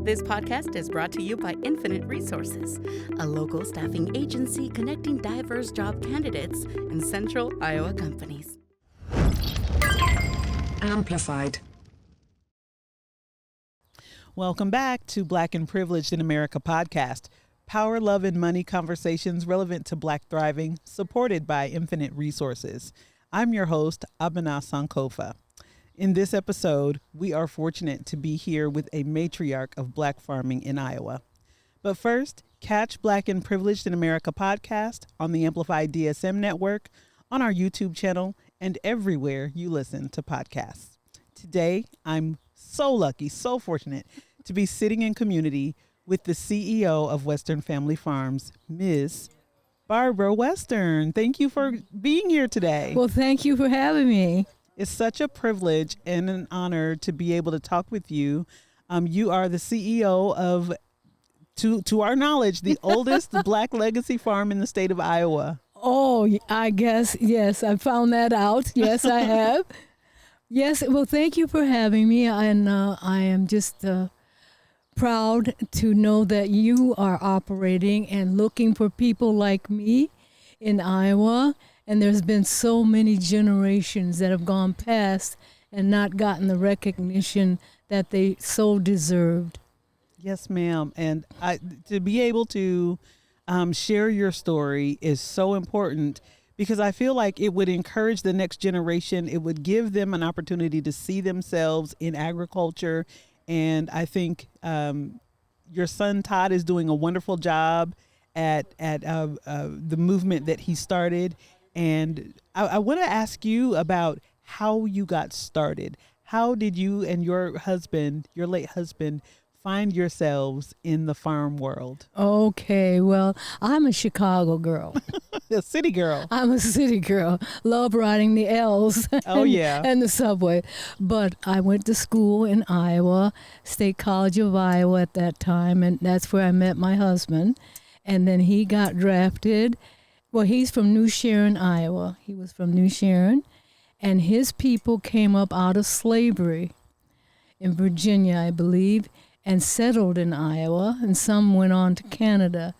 This podcast is brought to you by Infinite Resources, a local staffing agency connecting diverse job candidates in central Iowa companies. Amplified. Welcome back to Black and Privileged in America podcast. Power, love, and money conversations relevant to Black thriving, supported by Infinite Resources. I'm your host, Abena Sankofa. In this episode, we are fortunate to be here with a matriarch of Black farming in Iowa. But first, catch Black and Privileged in America podcast on the Amplified DSM network, on our YouTube channel, and everywhere you listen to podcasts. Today, I'm so lucky, so fortunate to be sitting in community with the CEO of Western Family Farms, Ms. Barbara Western. Thank you for being here today. Well, thank you for having me. It's such a privilege and an honor to be able to talk with you. You are the CEO of, to our knowledge, the oldest Black legacy farm in the state of Iowa. Oh, I guess, yes, I found that out. Yes, I have. Yes, well, thank you for having me. And I am just proud to know that you are operating and looking for people like me in Iowa. And there's been so many generations that have gone past and not gotten the recognition that they so deserved. Yes, ma'am. And to be able to share your story is so important because I feel like it would encourage the next generation. It would give them an opportunity to see themselves in agriculture. And I think your son, Todd, is doing a wonderful job at the movement that he started. And I want to ask you about how you got started. How did you and your husband, your late husband, find yourselves in the farm world? Okay, well, I'm a Chicago girl. A city girl. I'm a city girl. Love riding the L's. Oh, yeah. And the subway. But I went to school in Iowa, State College of Iowa at that time, and that's where I met my husband. And then he got drafted. Well, he's from New Sharon, Iowa. He was from New Sharon, and his people came up out of slavery in Virginia, I believe, and settled in Iowa, and some went on to Canada.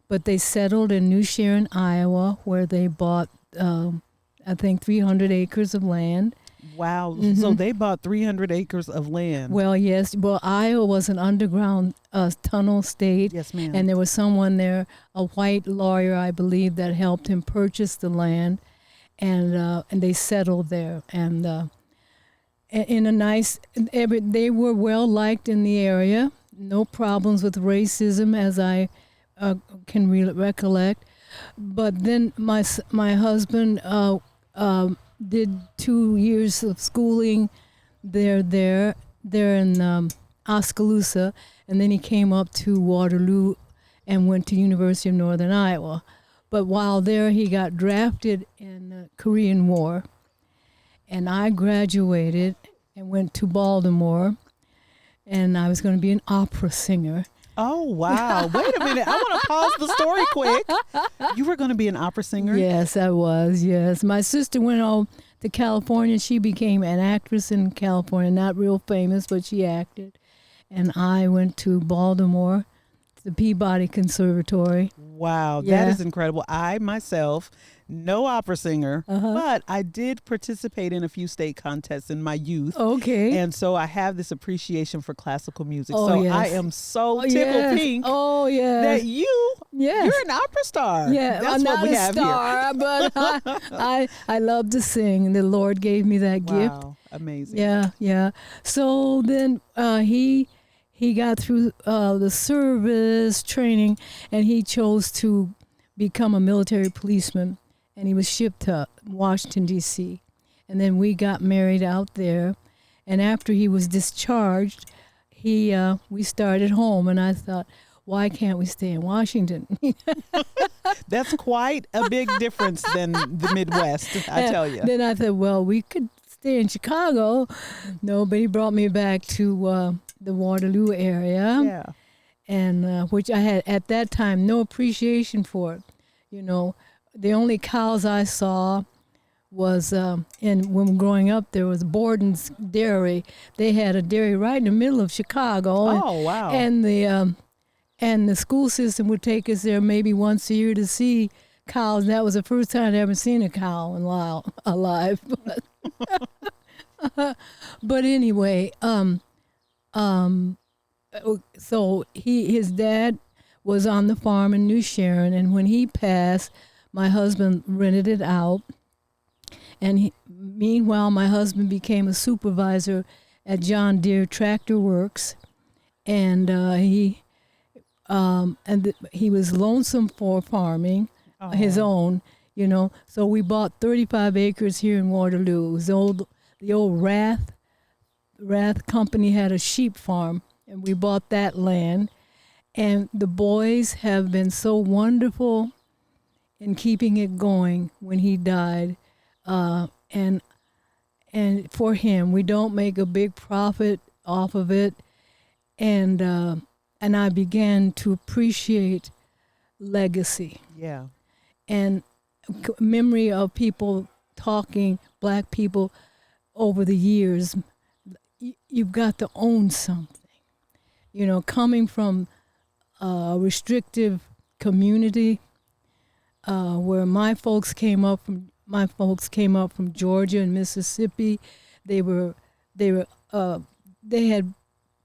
But they settled in New Sharon, Iowa, where they bought, I think, 300 acres of land. Wow. Mm-hmm. So they bought 300 acres of land. Well, yes. Well, Iowa was an underground tunnel state. Yes, ma'am. And there was someone there, a white lawyer, I believe, that helped him purchase the land. And they settled there. And in a nice, they were well liked in the area. No problems with racism, as I can recollect. But then my husband did 2 years of schooling there in Oskaloosa, and then he came up to Waterloo and went to University of Northern Iowa. But while there, he got drafted in the Korean War, and I graduated and went to Baltimore, and I was going to be an opera singer. Oh, wow. Wait a minute. I want to pause the story quick. You were going to be an opera singer? Yes, I was, yes. My sister went on to California. She became an actress in California, not real famous, but she acted. And I went to Baltimore, to the Peabody Conservatory. Wow, Yeah. that is incredible. I myself, no opera singer, but I did participate in a few state contests in my youth. Okay. And so I have this appreciation for classical music. Oh, so yes. I am so tickled yes. pink Oh, yes. that Yes. you're an opera star. Yeah, That's I'm what not we a have star, but I love to sing. The Lord gave me that here. gift. Wow, amazing. Yeah. So then he got through the service training, and he chose to become a military policeman, and he was shipped to Washington, D.C. And then we got married out there, and after he was discharged, we started home, and I thought, why can't we stay in Washington? That's quite a big difference than the Midwest, I tell you. Then I thought, well, we could stay in Chicago. Nobody brought me back to the Waterloo area. Yeah. And which I had at that time no appreciation for it. You know, the only cows I saw was when growing up, there was Borden's Dairy. They had a dairy right in the middle of Chicago. Oh, wow. And the school system would take us there maybe once a year to see cows. That was the first time I'd ever seen a cow alive. But anyway, so his dad was on the farm in New Sharon, and when he passed, my husband rented it out. And meanwhile, my husband became a supervisor at John Deere Tractor Works, and he was lonesome for farming, his own, So we bought 35 acres here in Waterloo. It was the old Rath Company had a sheep farm, and we bought that land. And the boys have been so wonderful in keeping it going when he died. And for him, we don't make a big profit off of it. And I began to appreciate legacy. Yeah. And memory of people talking, black people over the years. You've got to own something. Coming from a restrictive community where my folks came up from Georgia and Mississippi. They had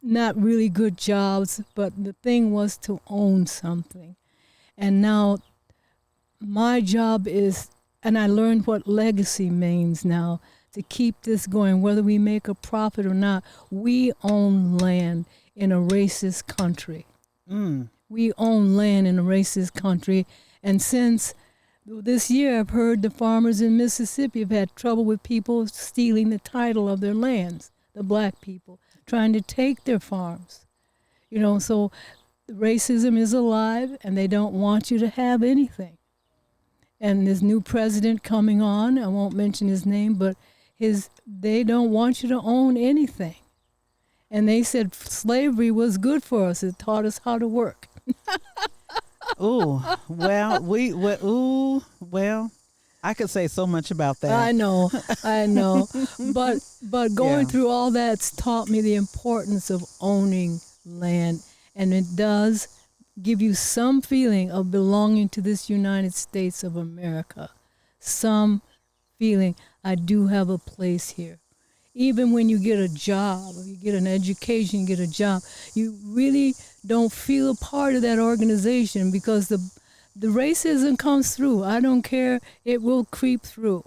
not really good jobs, but the thing was to own something. And now my job is, and I learned what legacy means now, to keep this going, whether we make a profit or not. We own land in a racist country. We own land in a racist country. And since this year, I've heard the farmers in Mississippi have had trouble with people stealing the title of their lands, the black people, trying to take their farms. So racism is alive, and they don't want you to have anything. And this new president coming on, I won't mention his name, but they don't want you to own anything. And they said slavery was good for us. It taught us how to work. Well, I could say so much about that. I know. But going through all that's taught me the importance of owning land. And it does give you some feeling of belonging to this United States of America. Some feeling, I do have a place here. Even when you get a job, or you get an education, you get a job, you really don't feel a part of that organization because the racism comes through. I don't care. It will creep through.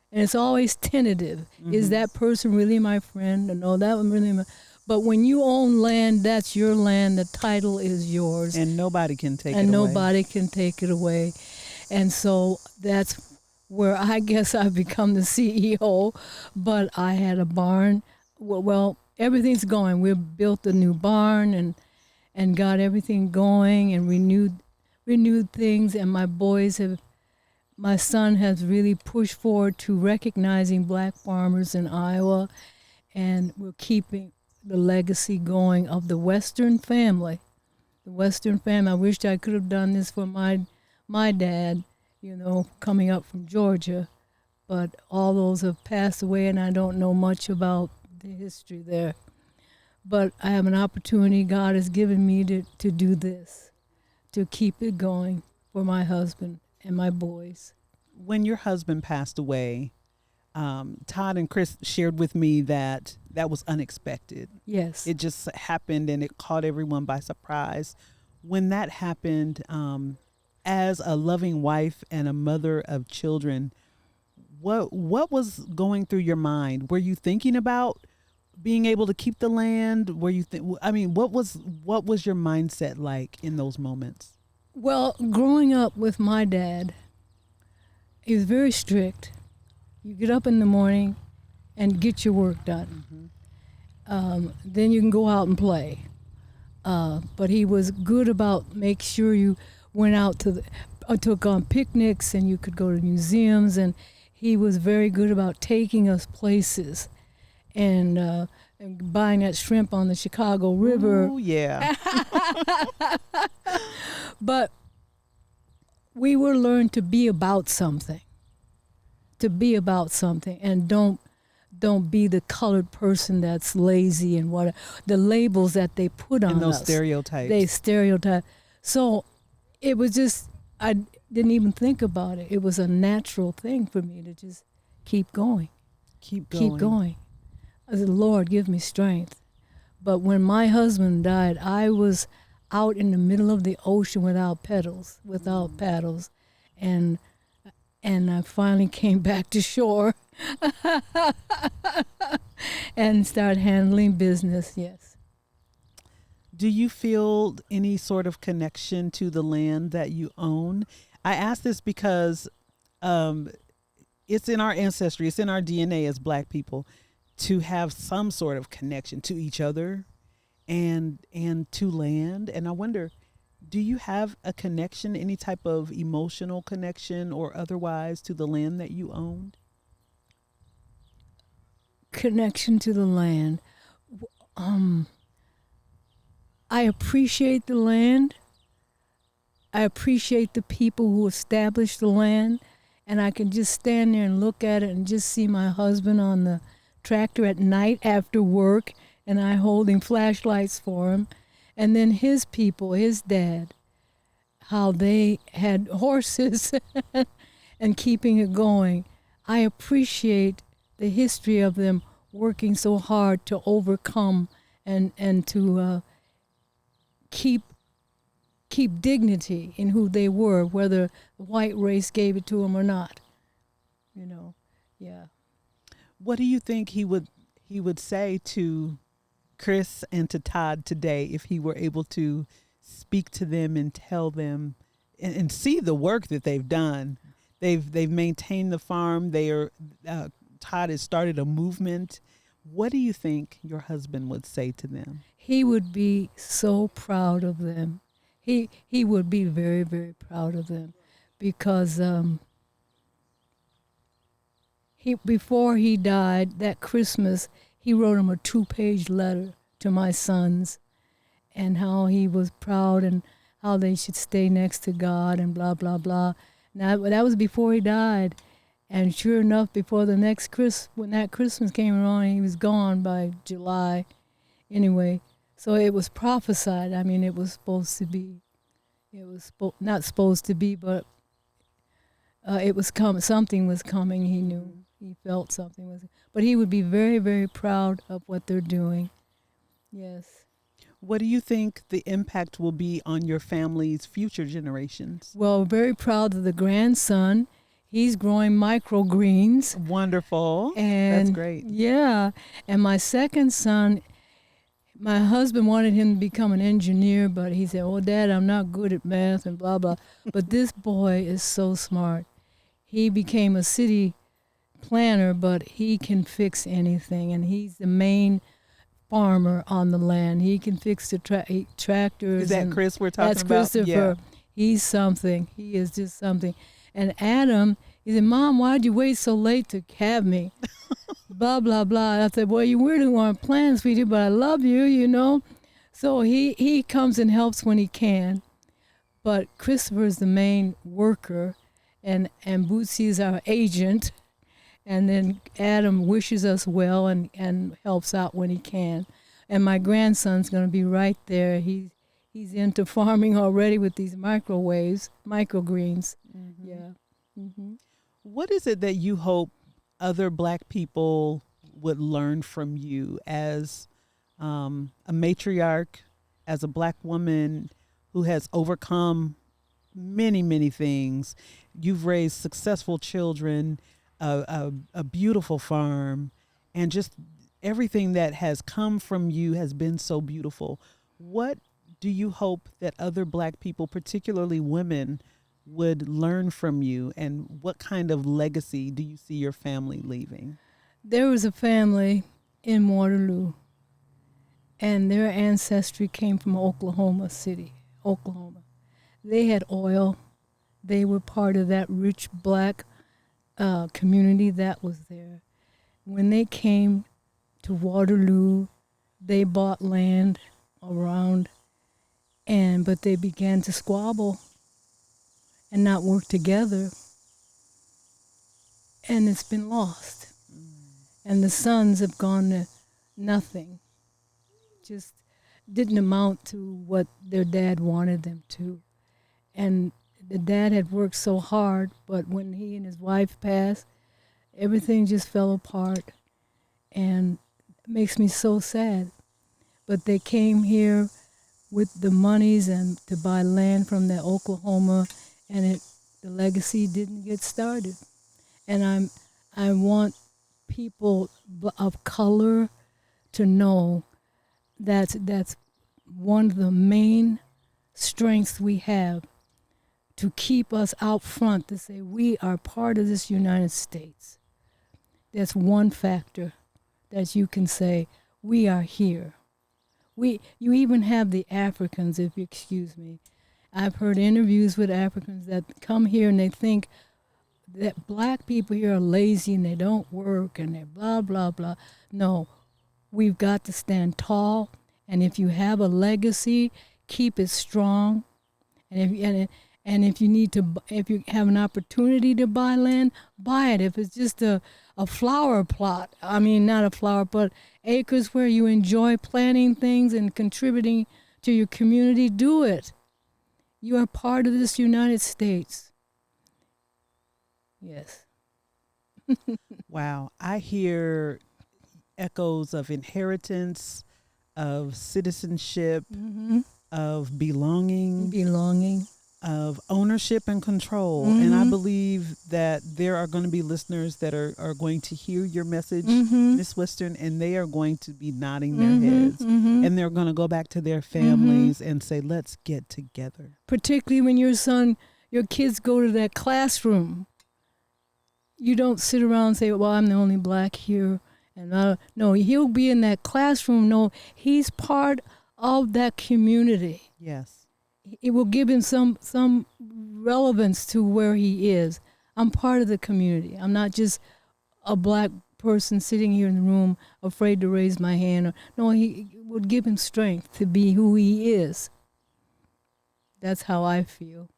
And it's always tentative. Mm-hmm. Is that person really my friend? Or no, that one really my... But when you own land, that's your land. The title is yours. And nobody can take it away. And nobody can take it away. And so that's where I guess I've become the CEO. But I had a barn. Well, everything's going. We built a new barn and got everything going and renewed things. And my son has really pushed forward to recognizing black farmers in Iowa. And we're keeping the legacy going of the Western family. The Western family. I wished I could have done this for my dad, coming up from Georgia. But all those have passed away, and I don't know much about the history there. But I have an opportunity God has given me to do this, to keep it going for my husband and my boys. When your husband passed away, Todd and Chris shared with me that was unexpected. Yes. It just happened and it caught everyone by surprise. When that happened, as a loving wife and a mother of children, what was going through your mind? Were you thinking about being able to keep the land? What was your mindset like in those moments? Well, growing up with my dad, he was very strict. You get up in the morning and get your work done. Mm-hmm. Then you can go out and play. But he was good about make sure you went out took on picnics and you could go to museums. And he was very good about taking us places and buying that shrimp on the Chicago River. Oh, yeah. But we were learned to be about something, to be about something, and don't be the colored person that's lazy and what the labels that they put on And those us. stereotypes. They stereotype. So it was just, I didn't even think about it. It was a natural thing for me to just keep going. Keep going. Keep going. I said, Lord, give me strength. But when my husband died, I was out in the middle of the ocean without paddles, and I finally came back to shore and started handling business. Yes. Do you feel any sort of connection to the land that you own? I ask this because it's in our ancestry, it's in our DNA as Black people to have some sort of connection to each other and to land. And I wonder, do you have a connection, any type of emotional connection or otherwise, to the land that you owned? Connection to the land. I appreciate the land. I appreciate the people who established the land. And I can just stand there and look at it and just see my husband on the tractor at night after work, and I holding flashlights for him. And then his people, his dad, how they had horses and keeping it going. I appreciate the history of them working so hard to overcome and to keep dignity in who they were, whether the white race gave it to them or not. Yeah. What do you think he would say to Chris and to Todd today if he were able to speak to them and tell them and see the work that they've done? They've maintained the farm. Todd has started a movement. What do you think your husband would say to them? He would be so proud of them. He would be very, very proud of them, because before he died that Christmas, he wrote him a 2-page letter to my sons, and how he was proud and how they should stay next to God and blah blah blah. Now that was before he died, and sure enough, before the next when that Christmas came around, he was gone by July. Anyway, so it was prophesied. I mean, it was supposed to be. It was not supposed to be, but it was coming. Something was coming. He knew. He felt something was. But he would be very, very proud of what they're doing. Yes. What do you think the impact will be on your family's future generations? Well, very proud of the grandson. He's growing microgreens. Wonderful. And that's great. Yeah. And my second son, my husband wanted him to become an engineer, but he said, "Oh, Dad, I'm not good at math and blah, blah." But this boy is so smart. He became a city planner, but he can fix anything. And he's the main farmer on the land. He can fix the tractors. Is that Chris we're talking about? That's about? Christopher. Yeah. He's something. He is just something. And Adam, he said, "Mom, why'd you wait so late to have me?" Blah, blah, blah. I said, "Well, you really want plans for you, but I love you, So he comes and helps when he can. But Christopher is the main worker, and Bootsy is our agent. And then Adam wishes us well and helps out when he can. And my grandson's going to be right there. He's into farming already with these microgreens. Mm-hmm. Yeah. Mm-hmm. What is it that you hope other Black people would learn from you as a matriarch, as a Black woman who has overcome many, many things? You've raised successful children, a beautiful farm, and just everything that has come from you has been so beautiful. What do you hope that other Black people, particularly women, would learn from you, and what kind of legacy do you see your family leaving? There was a family in Waterloo, and their ancestry came from Oklahoma City, Oklahoma. They had oil. They were part of that rich Black community that was there. When they came to Waterloo, they bought land around, but they began to squabble and not work together. and it's been lost. And the sons have gone to nothing. Just didn't amount to what their dad wanted them to. And the dad had worked so hard, but when he and his wife passed, everything just fell apart. And it makes me so sad. But they came here with the monies and to buy land from the Oklahoma, and the legacy didn't get started. And I want people of color to know that's one of the main strengths we have to keep us out front, to say we are part of this United States. That's one factor that you can say, we are here. You even have the Africans, if you excuse me. I've heard interviews with Africans that come here and they think that black people here are lazy and they don't work and they're blah, blah, blah. No, we've got to stand tall. And if you have a legacy, keep it strong. And if you have an opportunity to buy land, buy it. If it's just a flower plot, I mean, not a flower, but acres where you enjoy planting things and contributing to your community, do it. You are part of this United States. Yes. Wow. I hear echoes of inheritance, of citizenship, of belonging, of ownership and control. And I believe that there are going to be listeners that are going to hear your message, Miss Western, and they are going to be nodding their heads. And they're going to go back to their families and say, let's get together. Particularly when your kids go to that classroom. You don't sit around and say, well, I'm the only black here. And no, he'll be in that classroom. No, he's part of that community. Yes. It will give him some relevance to where he is. I'm part of the community. I'm not just a black person sitting here in the room afraid to raise my hand. No, he would give him strength to be who he is. That's how I feel.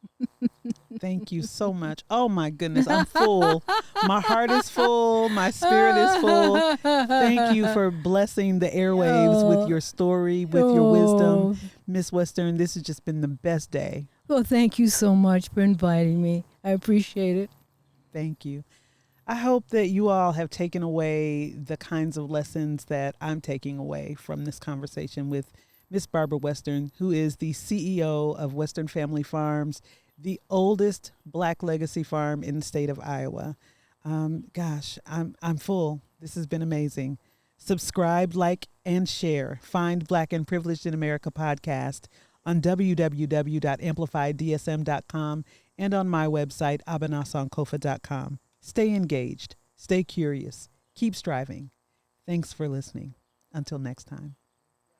Thank you so much. Oh, my goodness. I'm full. My heart is full. My spirit is full. Thank you for blessing the airwaves with your story, with your wisdom. Miss Western, this has just been the best day. Well, thank you so much for inviting me. I appreciate it. Thank you. I hope that you all have taken away the kinds of lessons that I'm taking away from this conversation with Miss Barbara Western, who is the CEO of Western Family Farms, the oldest Black legacy farm in the state of Iowa. Gosh, I'm full. This has been amazing. Subscribe, like, and share. Find Black and Privileged in America podcast on www.amplifydsm.com and on my website, abenasonkofa.com. Stay engaged. Stay curious. Keep striving. Thanks for listening. Until next time.